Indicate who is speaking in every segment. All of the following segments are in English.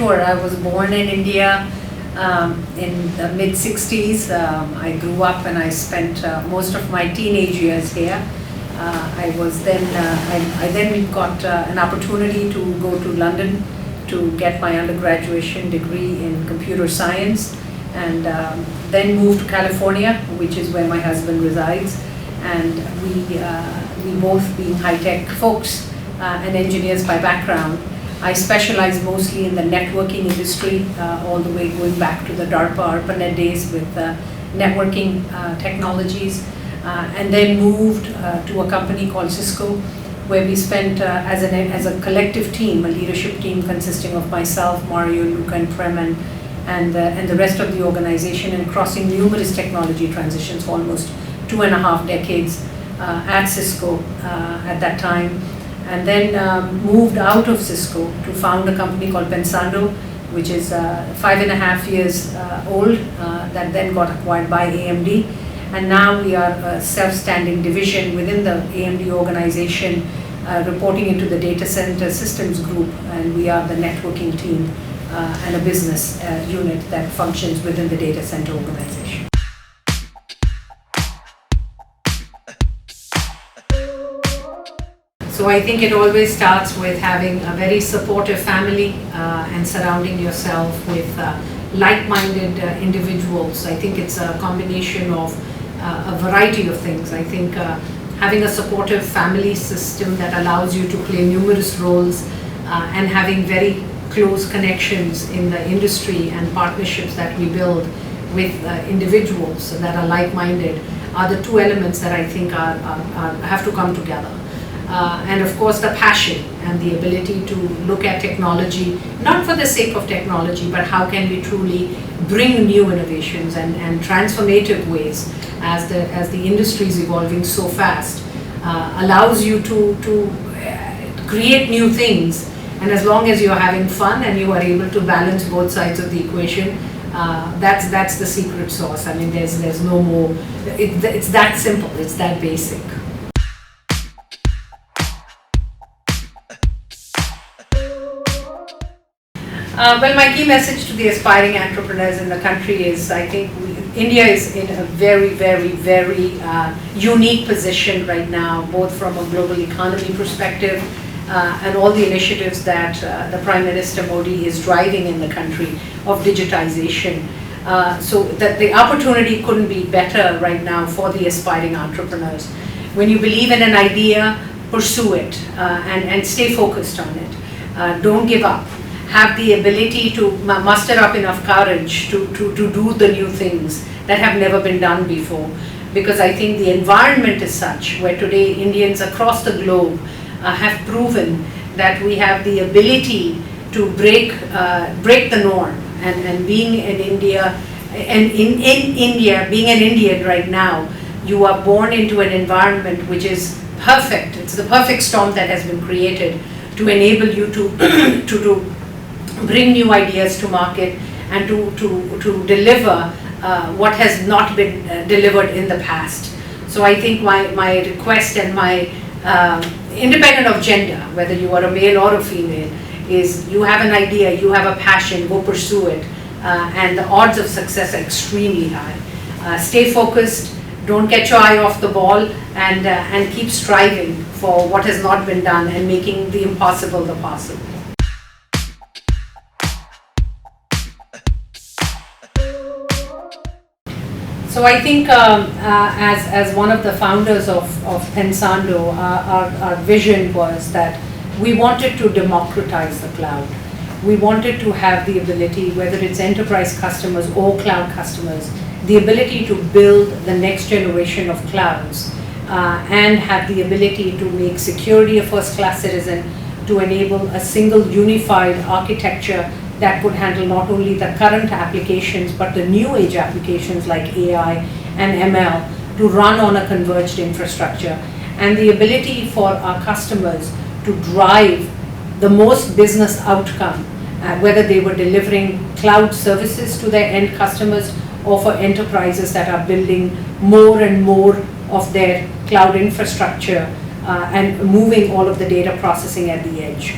Speaker 1: mentor. I was born in India in the mid-60s. I grew up and I spent most of my teenage years here. I then got an opportunity to go to London to get my undergraduate degree in computer science, and then moved to California, which is where my husband resides. And we both being high-tech folks and engineers by background. I specialize mostly in the networking industry, all the way going back to the ARPANET days with networking technologies, and then moved to a company called Cisco, where we spent as a collective team, a leadership team consisting of myself, Mario, Luca, and Prem, and the rest of the organization, and crossing numerous technology transitions for almost 2.5 decades at Cisco at that time. And then moved out of Cisco to found a company called Pensando, which is 5.5 years old, that then got acquired by AMD. And now we are a self-standing division within the AMD organization, reporting into the data center systems group, and we are the networking team and a business unit that functions within the data center organization. So I think it always starts with having a very supportive family and surrounding yourself with like-minded individuals. I think it's a combination of a variety of things. I think having a supportive family system that allows you to play numerous roles and having very close connections in the industry and partnerships that we build with individuals that are like-minded are the two elements that I think have to come together. And of course the passion and the ability to look at technology, not for the sake of technology, but how can we truly bring new innovations and transformative ways as the industry is evolving so fast, allows you to create new things. And as long as you're having fun and you are able to balance both sides of the equation, that's the secret sauce. I mean, there's no more, it's that simple, it's that basic. Well, my key message to the aspiring entrepreneurs in the country is, I think India is in a very, very, very unique position right now, both from a global economy perspective and all the initiatives that the Prime Minister Modi is driving in the country of digitization. So that the opportunity couldn't be better right now for the aspiring entrepreneurs. When you believe in an idea, pursue it and stay focused on it. Don't give up. Have the ability to muster up enough courage to do the new things that have never been done before. Because I think the environment is such where today Indians across the globe have proven that we have the ability to break the norm. And being in India, and in India, being an Indian right now, you are born into an environment which is perfect. It's the perfect storm that has been created to enable you to bring new ideas to market and to deliver what has not been delivered in the past. So I think my request and my independent of gender, whether you are a male or a female, is you have an idea, you have a passion, go pursue it, and the odds of success are extremely high. Stay focused, don't get your eye off the ball, and keep striving for what has not been done and making the impossible the possible. So I think as one of the founders of Pensando, our vision was that we wanted to democratize the cloud. We wanted to have the ability, whether it's enterprise customers or cloud customers, the ability to build the next generation of clouds and have the ability to make security a first-class citizen, to enable a single unified architecture that could handle not only the current applications but the new age applications like AI and ML to run on a converged infrastructure, and the ability for our customers to drive the most business outcome, whether they were delivering cloud services to their end customers or for enterprises that are building more and more of their cloud infrastructure and moving all of the data processing at the edge.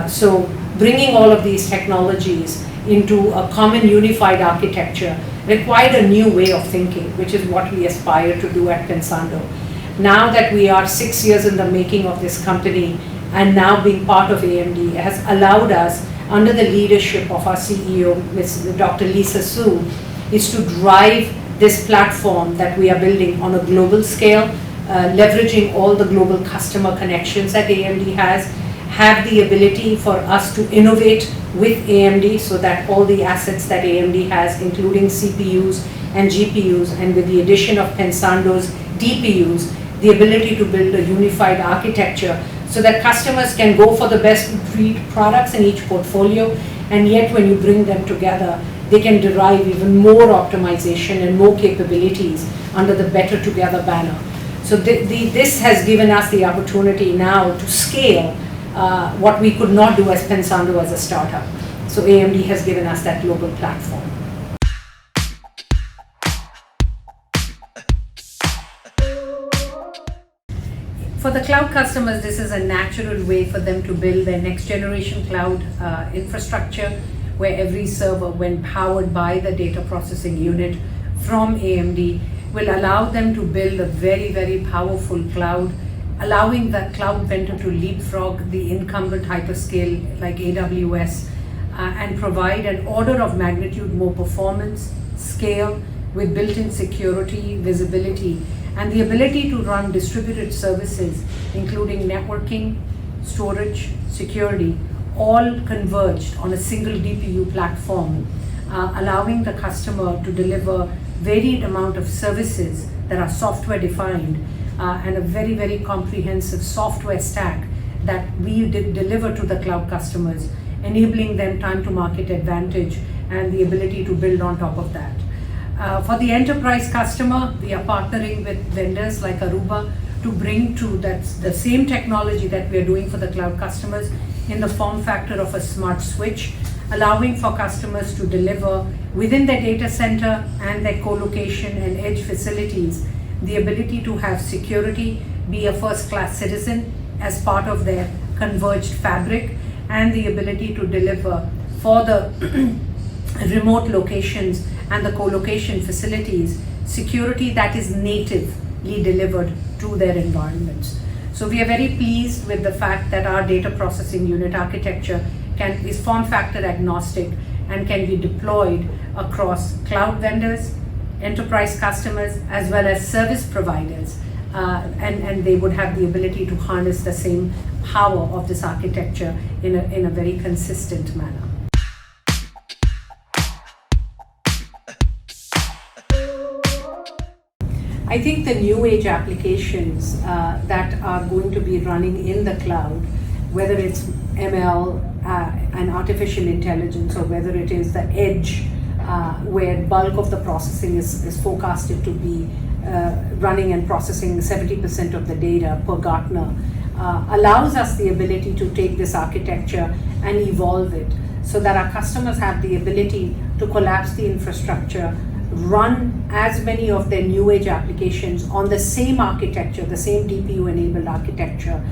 Speaker 1: So bringing all of these technologies into a common unified architecture required a new way of thinking, which is what we aspire to do at Pensando. Now that we are 6 years in the making of this company and now being part of AMD has allowed us, under the leadership of our CEO, Ms. Dr. Lisa Su, is to drive this platform that we are building on a global scale, leveraging all the global customer connections that AMD has, have the ability for us to innovate with AMD so that all the assets that AMD has, including CPUs and GPUs, and with the addition of Pensando's DPUs, the ability to build a unified architecture so that customers can go for the best breed products in each portfolio, and yet when you bring them together, they can derive even more optimization and more capabilities under the Better Together banner. So this has given us the opportunity now to scale what we could not do as Pensando as a startup. So AMD has given us that global platform. For the cloud customers, this is a natural way for them to build their next generation cloud infrastructure, where every server, when powered by the data processing unit from AMD, will allow them to build a very, very powerful cloud, allowing the cloud vendor to leapfrog the incumbent hyperscale like AWS and provide an order of magnitude more performance, scale, with built-in security, visibility, and the ability to run distributed services, including networking, storage, security, all converged on a single DPU platform, allowing the customer to deliver varied amount of services that are software defined and a very, very comprehensive software stack that we deliver to the cloud customers, enabling them time to market advantage and the ability to build on top of that. For the enterprise customer, we are partnering with vendors like Aruba to bring to that the same technology that we are doing for the cloud customers in the form factor of a smart switch, allowing for customers to deliver within their data center and their co-location and edge facilities the ability to have security, be a first-class citizen as part of their converged fabric, and the ability to deliver for the remote locations and the co-location facilities security that is natively delivered to their environments. So we are very pleased with the fact that our data processing unit architecture is form factor agnostic and can be deployed across cloud vendors, enterprise customers, as well as service providers, and they would have the ability to harness the same power of this architecture in a very consistent manner. I think the new age applications that are going to be running in the cloud, whether it's ML and artificial intelligence, or whether it is the edge where bulk of the processing is forecasted to be running and processing 70% of the data per Gartner, allows us the ability to take this architecture and evolve it so that our customers have the ability to collapse the infrastructure, run as many of their new age applications on the same architecture, the same DPU enabled architecture,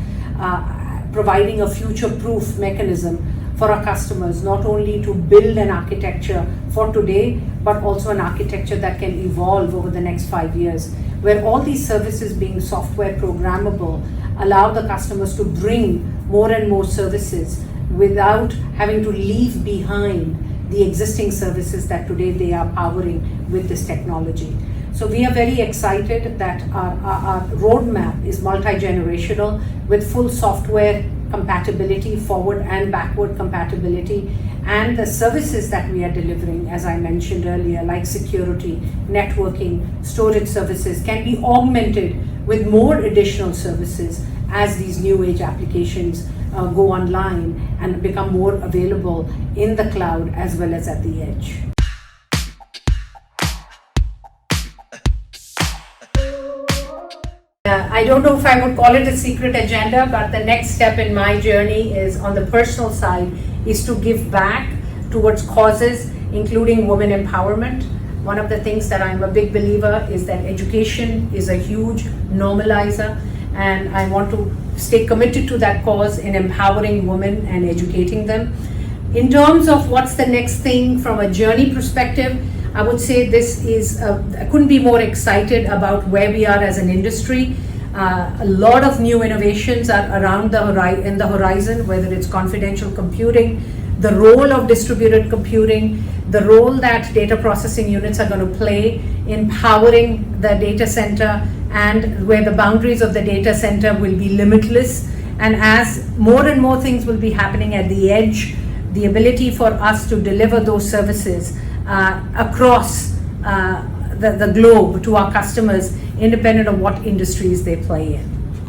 Speaker 1: providing a future-proof mechanism for our customers, not only to build an architecture for today, but also an architecture that can evolve over the next 5 years, where all these services being software programmable allow the customers to bring more and more services without having to leave behind the existing services that today they are powering with this technology. So we are very excited that our roadmap is multi-generational with full software compatibility, forward and backward compatibility, and the services that we are delivering, as I mentioned earlier, like security, networking, storage services, can be augmented with more additional services as these new age applications go online and become more available in the cloud as well as at the edge. I don't know if I would call it a secret agenda, but the next step in my journey is on the personal side is to give back towards causes, including women empowerment. One of the things that I'm a big believer is that education is a huge normalizer, and I want to stay committed to that cause in empowering women and educating them. In terms of what's the next thing from a journey perspective, I would say this is, I couldn't be more excited about where we are as an industry. A lot of new innovations are around in the horizon, whether it's confidential computing, the role of distributed computing, the role that data processing units are going to play in powering the data center, and where the boundaries of the data center will be limitless. And as more and more things will be happening at the edge, the ability for us to deliver those services across the globe to our customers, independent of what industries they play in.